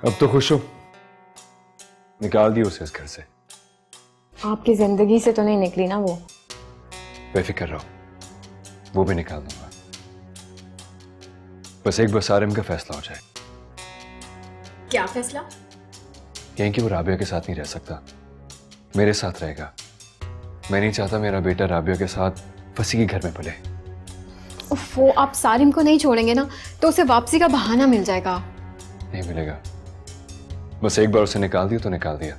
अब तो खुश हो? निकाल दी उसे इस घर से। आपकी जिंदगी से तो नहीं निकली ना वो। बेफिक्र रहो, वो भी निकाल दूंगा। बस एक बार सारिम का फैसला हो जाए। क्या फैसला? यही कि वो राबिया के साथ नहीं रह सकता, मेरे साथ रहेगा। मैं नहीं चाहता मेरा बेटा राबिया के साथ फंसी के घर में पले। वो आप सारिम को नहीं छोड़ेंगे ना तो उसे वापसी का बहाना मिल जाएगा। नहीं मिलेगा। बस एक बार उसे निकाल दिया तो निकाल दिया।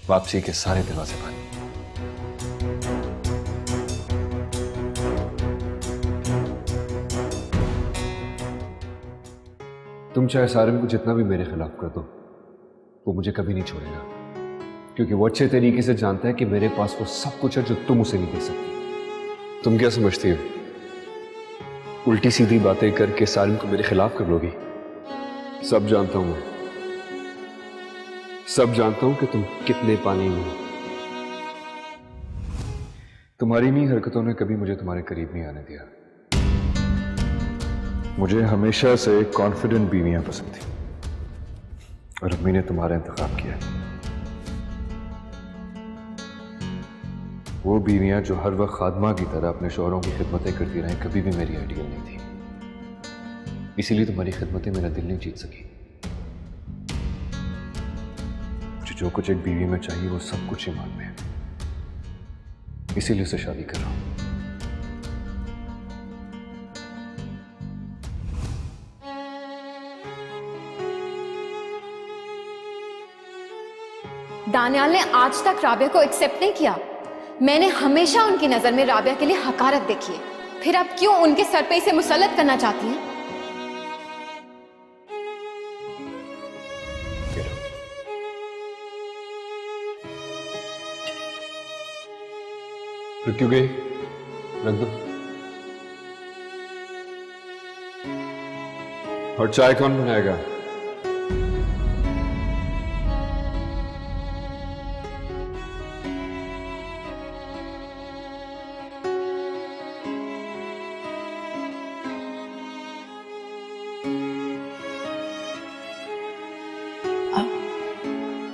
वापसी के सारे दरवाजे बंद। तुम चाहे सारिम को जितना भी मेरे खिलाफ कर दो, वो मुझे कभी नहीं छोड़ेगा, क्योंकि वो अच्छे तरीके से जानता है कि मेरे पास वो सब कुछ है जो तुम उसे नहीं दे सकती। तुम क्या समझती हो, उल्टी सीधी बातें करके सारिम को मेरे खिलाफ कर लोगी? सब जानता हूं मैं, सब जानता हूं कि तुम कितने पानी में हो। तुम्हारी इन्हीं हरकतों ने कभी मुझे तुम्हारे करीब नहीं आने दिया। मुझे हमेशा से कॉन्फिडेंट बीवियां पसंद थी, और अम्मी ने तुम्हारा इंतखाब किया। वो बीवियां जो हर वक्त खादमा की तरह अपने शौहरों की खिदमतें करती रहीं, कभी भी मेरी आइडियल नहीं थी। इसीलिए तुम्हारी खिदमतें मेरा दिल नहीं जीत सकी। मुझे जो कुछ एक बीवी में चाहिए वो सब कुछ ईमान में है, इसीलिए उसे शादी कर रहा हूं। दानियाल ने आज तक राबिया को एक्सेप्ट नहीं किया। मैंने हमेशा उनकी नजर में राबिया के लिए हकारत देखी है। फिर अब क्यों उनके सर पे इसे मुसल्लत करना चाहती हैं? रुक क्यों गई? रख दो। और चाय कौन बनाएगा?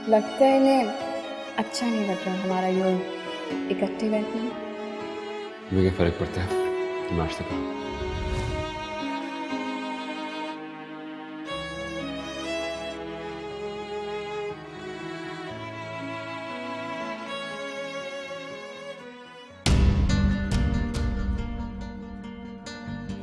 लगता है इन्हें अच्छा नहीं लग रहा हमारा ये इकट्ठे बैठना। मुझे क्या फर्क पड़ता है, तुम नाश्ता करो।